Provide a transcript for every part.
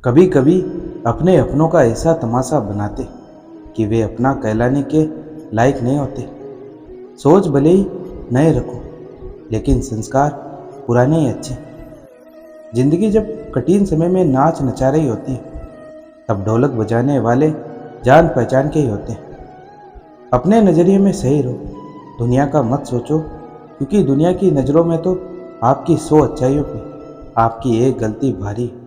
कभी कभी अपने अपनों का ऐसा तमाशा बनाते कि वे अपना कहलाने के लायक नहीं होते। सोच भले ही नए रखो, लेकिन संस्कार पुराने ही अच्छे। जिंदगी जब कठिन समय में नाच नचा रही होती है, तब ढोलक बजाने वाले जान पहचान के ही होते हैं। अपने नज़रिए में सही रहो, दुनिया का मत सोचो, क्योंकि दुनिया की नज़रों में तो आपकी 100 अच्छाइयों पे आपकी एक गलती भारी है।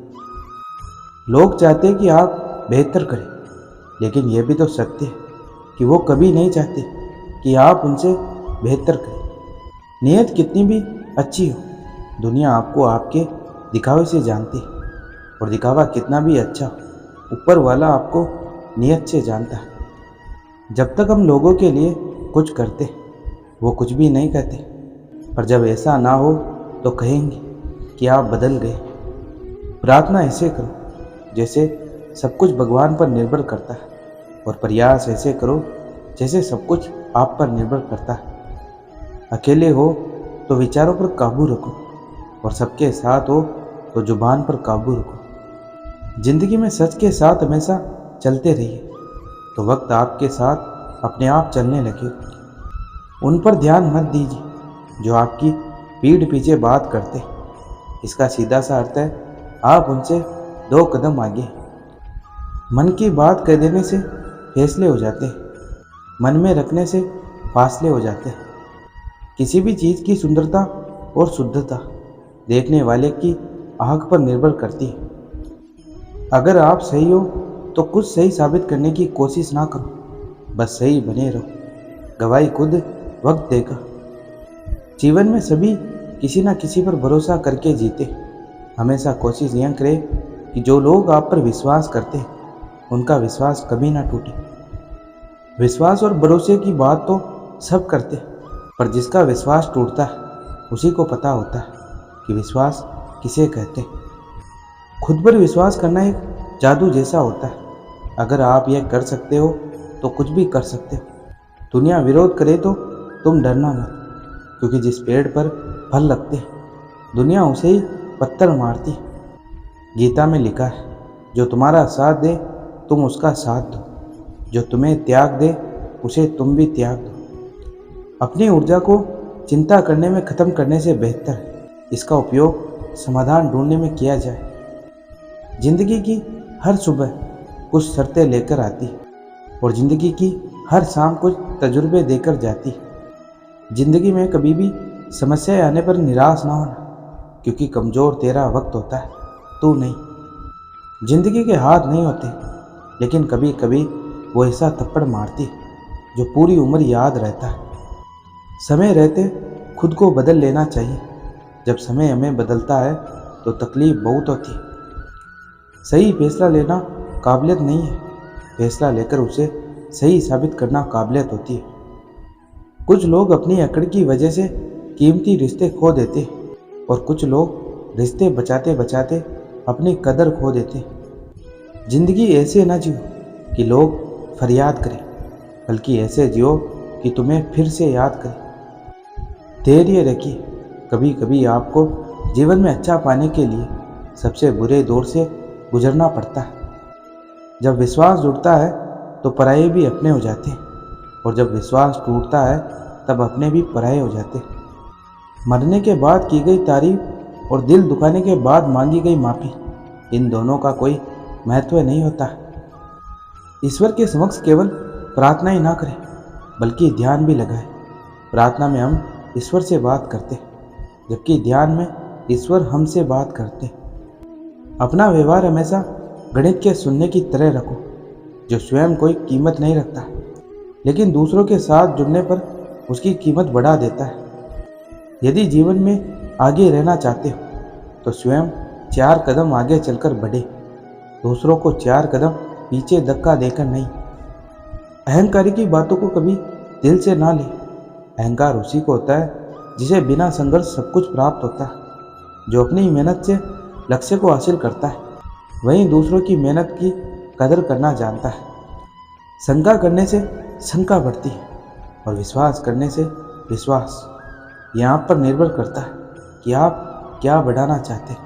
लोग चाहते हैं कि आप बेहतर करें, लेकिन यह भी तो सत्य है कि वो कभी नहीं चाहते कि आप उनसे बेहतर करें। नीयत कितनी भी अच्छी हो, दुनिया आपको आपके दिखावे से जानती है, और दिखावा कितना भी अच्छा हो, ऊपर वाला आपको नीयत से जानता है। जब तक हम लोगों के लिए कुछ करते, वो कुछ भी नहीं कहते, पर जब ऐसा ना हो तो कहेंगे कि आप बदल गए। प्रार्थना ऐसे करो जैसे सब कुछ भगवान पर निर्भर करता है, और प्रयास ऐसे करो जैसे सब कुछ आप पर निर्भर करता है। अकेले हो तो विचारों पर काबू रखो, और सबके साथ हो तो जुबान पर काबू रखो। जिंदगी में सच के साथ हमेशा चलते रहिए, तो वक्त आपके साथ अपने आप चलने लगे। उन पर ध्यान मत दीजिए जो आपकी पीठ पीछे बात करते। इसका सीधा सा अर्थ है आप उनसे 2 कदम आगे। मन की बात कह देने से फैसले हो जाते हैं, मन में रखने से फासले हो जाते हैं। किसी भी चीज़ की सुंदरता और शुद्धता देखने वाले की आँख पर निर्भर करती है। अगर आप सही हो तो कुछ सही साबित करने की कोशिश ना करो, बस सही बने रहो। गवाही खुद वक्त देगा। जीवन में सभी किसी न किसी पर भरोसा करके जीते। हमेशा कोशिश यह करें कि जो लोग आप पर विश्वास करते हैं, उनका विश्वास कभी ना टूटे। विश्वास और भरोसे की बात तो सब करते हैं, पर जिसका विश्वास टूटता है उसी को पता होता है कि विश्वास किसे कहते हैं। खुद पर विश्वास करना एक जादू जैसा होता है। अगर आप यह कर सकते हो तो कुछ भी कर सकते हो। दुनिया विरोध करे तो तुम डरना मत, क्योंकि जिस पेड़ पर फल लगते दुनिया उसे ही पत्थर मारती। गीता में लिखा है, जो तुम्हारा साथ दे तुम उसका साथ दो, जो तुम्हें त्याग दे उसे तुम भी त्याग दो। अपनी ऊर्जा को चिंता करने में ख़त्म करने से बेहतर है इसका उपयोग समाधान ढूंढने में किया जाए। जिंदगी की हर सुबह कुछ शर्तें लेकर आती है, और ज़िंदगी की हर शाम कुछ तजुर्बे देकर जाती है। ज़िंदगी में कभी भी समस्याएं आने पर निराश ना होना, क्योंकि कमज़ोर तेरा वक्त होता है, तू नहीं। ज़िंदगी के हाथ नहीं होते, लेकिन कभी कभी वो ऐसा थप्पड़ मारती है जो पूरी उम्र याद रहता है। समय रहते खुद को बदल लेना चाहिए। जब समय हमें बदलता है तो तकलीफ बहुत होती है। सही फैसला लेना काबिलियत नहीं है, फैसला लेकर उसे सही साबित करना काबिलियत होती है। कुछ लोग अपनी अकड़ की वजह से कीमती रिश्ते खो देते, और कुछ लोग रिश्ते बचाते बचाते अपनी कदर खो देते। जिंदगी ऐसे ना जियो कि लोग फरियाद करें, बल्कि ऐसे जियो कि तुम्हें फिर से याद करें। धैर्य रखिए, कभी कभी आपको जीवन में अच्छा पाने के लिए सबसे बुरे दौर से गुजरना पड़ता है। जब विश्वास जुड़ता है तो पराये भी अपने हो जाते हैं, और जब विश्वास टूटता है तब अपने भी पराये हो जाते हैं। मरने के बाद की गई तारीफ और दिल दुखाने के बाद मांगी गई माफ़ी, इन दोनों का कोई महत्व नहीं होता। ईश्वर के समक्ष केवल प्रार्थना ही ना करें, बल्कि ध्यान भी लगाएं। प्रार्थना में हम ईश्वर से बात करते, जबकि ध्यान में ईश्वर हमसे बात करते। अपना व्यवहार हमेशा गणित के शून्य की तरह रखो, जो स्वयं कोई कीमत नहीं रखता, लेकिन दूसरों के साथ जुड़ने पर उसकी कीमत बढ़ा देता है। यदि जीवन में आगे रहना चाहते हो तो स्वयं 4 कदम आगे चलकर बढ़े, दूसरों को 4 कदम पीछे धक्का देकर नहीं। अहंकारी की बातों को कभी दिल से ना ले। अहंकार उसी को होता है जिसे बिना संघर्ष सब कुछ प्राप्त होता है। जो अपनी मेहनत से लक्ष्य को हासिल करता है, वहीं दूसरों की मेहनत की कदर करना जानता है। शंका करने से शंका बढ़ती है, और विश्वास करने से विश्वास। यह आप पर निर्भर करता है कि आप क्या बढ़ाना चाहते हैं।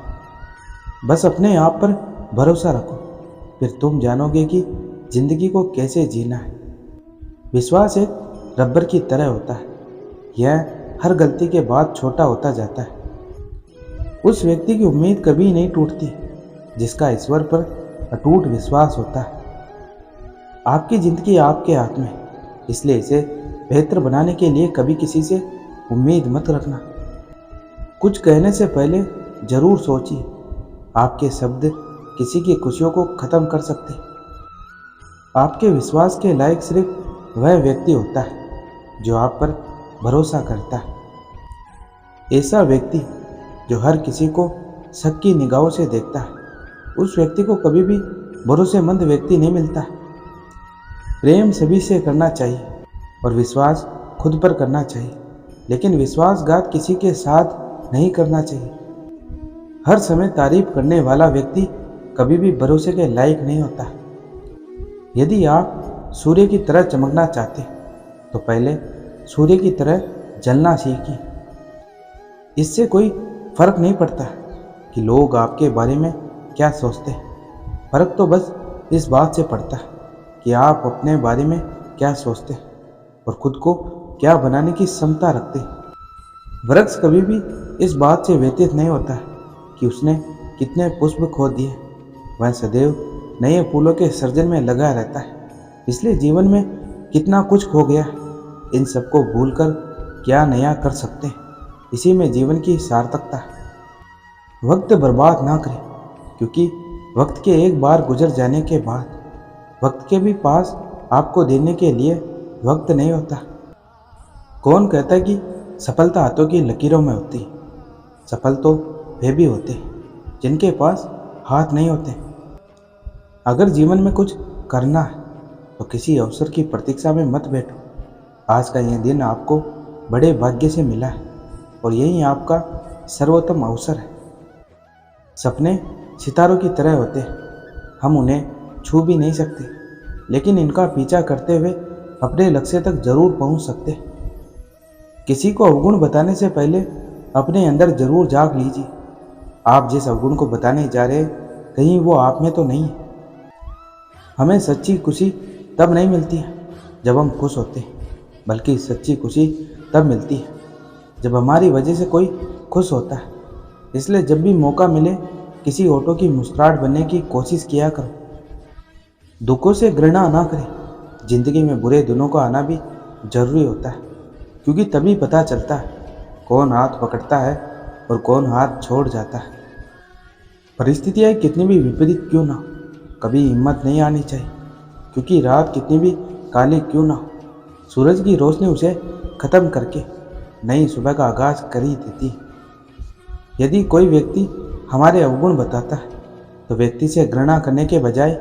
बस अपने आप पर भरोसा रखो, फिर तुम जानोगे कि जिंदगी को कैसे जीना है। विश्वास एक रबर की तरह होता है, यह हर गलती के बाद छोटा होता जाता है। उस व्यक्ति की उम्मीद कभी नहीं टूटती जिसका ईश्वर पर अटूट विश्वास होता है। आपकी जिंदगी आपके हाथ में, इसलिए इसे बेहतर बनाने के लिए कभी किसी से उम्मीद मत रखना। कुछ कहने से पहले जरूर सोचिए, आपके शब्द किसी की खुशियों को खत्म कर सकते। आपके विश्वास के लायक सिर्फ वह व्यक्ति होता है जो आप पर भरोसा करता है। ऐसा व्यक्ति जो हर किसी को शक की निगाहों से देखता है, उस व्यक्ति को कभी भी भरोसेमंद व्यक्ति नहीं मिलता। प्रेम सभी से करना चाहिए और विश्वास खुद पर करना चाहिए, लेकिन विश्वासघात किसी के साथ नहीं करना चाहिए। हर समय तारीफ करने वाला व्यक्ति कभी भी भरोसे के लायक नहीं होता। यदि आप सूर्य की तरह चमकना चाहते तो पहले सूर्य की तरह जलना सीखिए। इससे कोई फर्क नहीं पड़ता कि लोग आपके बारे में क्या सोचते हैं, फर्क तो बस इस बात से पड़ता है कि आप अपने बारे में क्या सोचते हैं और खुद को क्या बनाने की क्षमता रखते हैं। वृक्ष कभी भी इस बात से व्यतीत नहीं होता है कि उसने कितने पुष्प खो दिए, वह सदैव नए फूलों के सर्जन में लगा रहता है। इसलिए जीवन में कितना कुछ खो गया, इन सबको भूलकर क्या नया कर सकते हैं, इसी में जीवन की सार्थकता है। वक्त बर्बाद ना करें, क्योंकि वक्त के एक बार गुजर जाने के बाद वक्त के भी पास आपको देने के लिए वक्त नहीं होता। कौन कहता है कि सफलता हाथों की लकीरों में होती है? सफल तो वे भी होते हैं जिनके पास हाथ नहीं होते। अगर जीवन में कुछ करना है तो किसी अवसर की प्रतीक्षा में मत बैठो। आज का यह दिन आपको बड़े भाग्य से मिला है और यही आपका सर्वोत्तम अवसर है। सपने सितारों की तरह होते हैं, हम उन्हें छू भी नहीं सकते, लेकिन इनका पीछा करते हुए अपने लक्ष्य तक जरूर पहुंच सकते। किसी को अवगुण बताने से पहले अपने अंदर जरूर झांक लीजिए, आप जिस अवगुण को बताने जा रहे हैं कहीं वो आप में तो नहीं है। हमें सच्ची खुशी तब नहीं मिलती है जब हम खुश होते हैं, बल्कि सच्ची खुशी तब मिलती है जब हमारी वजह से कोई खुश होता है। इसलिए जब भी मौका मिले किसी ऑटो की मुस्कुराहट बनने की कोशिश किया करो। दुखों से घृणा ना करें। जिंदगी में बुरे दिनों का आना भी जरूरी होता है, क्योंकि तभी पता चलता है कौन हाथ पकड़ता है और कौन हाथ छोड़ जाता है। परिस्थितियाँ कितनी भी विपरीत क्यों ना हो, कभी हिम्मत नहीं आनी चाहिए, क्योंकि रात कितनी भी काली क्यों ना हो, सूरज की रोशनी उसे खत्म करके नई सुबह का आगाज कर ही देती है। यदि कोई व्यक्ति हमारे अवगुण बताता है तो व्यक्ति से घृणा करने के बजाय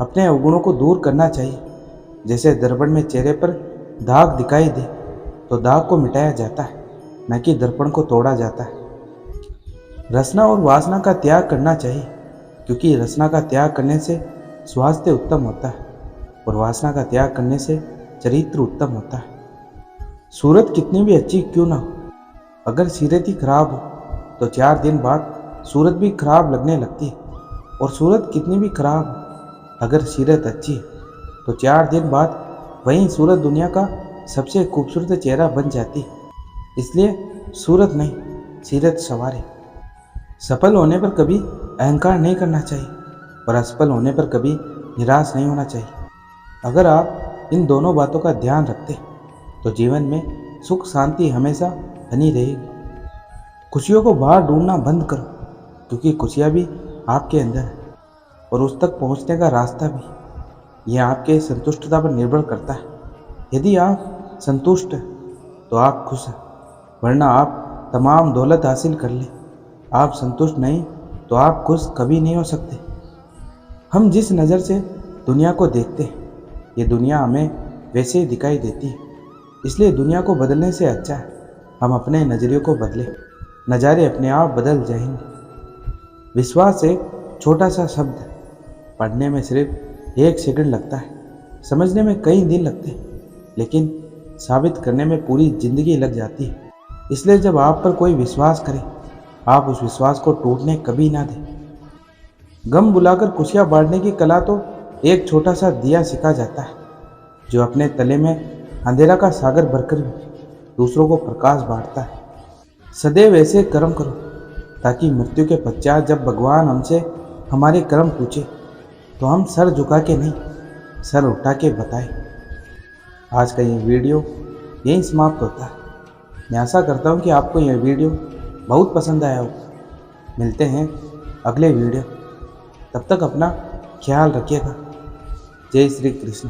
अपने अवगुणों को दूर करना चाहिए। जैसे दर्पण में चेहरे पर दाग दिखाई दे तो दाग को मिटाया जाता है, न कि दर्पण को तोड़ा जाता है। रचना और वासना का त्याग करना चाहिए, क्योंकि रचना का त्याग करने से स्वास्थ्य उत्तम होता है और वासना का त्याग करने से चरित्र उत्तम होता है। सूरत कितनी भी अच्छी क्यों ना हो, अगर सीरत ही खराब हो तो 4 दिन बाद सूरत भी खराब लगने लगती है, और सूरत कितनी भी खराब हो, अगर सीरत अच्छी है तो 4 दिन बाद वही सूरत दुनिया का सबसे खूबसूरत चेहरा बन जाती है। इसलिए सूरत नहीं, सीरत सवारे। सफल होने पर कभी अहंकार नहीं करना चाहिए और असफल होने पर कभी निराश नहीं होना चाहिए। अगर आप इन दोनों बातों का ध्यान रखते तो जीवन में सुख शांति हमेशा बनी रहेगी। खुशियों को बाहर ढूंढना बंद करो, क्योंकि खुशियाँ भी आपके अंदर है और उस तक पहुँचने का रास्ता भी। यह आपके संतुष्टता पर निर्भर करता है। यदि आप संतुष्ट हैं तो आप खुश हैं, वरना आप तमाम दौलत हासिल कर लें। आप संतुष्ट नहीं तो आप खुश कभी नहीं हो सकते। हम जिस नज़र से दुनिया को देखते हैं, ये दुनिया हमें वैसे ही दिखाई देती है। इसलिए दुनिया को बदलने से अच्छा है हम अपने नज़रियों को बदलें, नज़ारे अपने आप बदल जाएंगे। विश्वास एक छोटा सा शब्द है, पढ़ने में सिर्फ 1 सेकंड लगता है, समझने में कई दिन लगते हैं, लेकिन साबित करने में पूरी ज़िंदगी लग जाती है। इसलिए जब आप पर कोई विश्वास करे, आप उस विश्वास को टूटने कभी ना दें। गम बुलाकर खुशियाँ बांटने की कला तो एक छोटा सा दिया सिखा जाता है, जो अपने तले में अंधेरा का सागर भरकर दूसरों को प्रकाश बांटता है। सदैव ऐसे कर्म करो ताकि मृत्यु के पश्चात जब भगवान हमसे हमारे कर्म पूछे तो हम सर झुका के नहीं, सर उठा के बताएं। आज का ये वीडियो यहीं समाप्त होता है। मैं आशा करता हूँ कि आपको यह वीडियो बहुत पसंद आया हो। मिलते हैं अगले वीडियो, तब तक अपना ख्याल रखिएगा। जय श्री कृष्ण।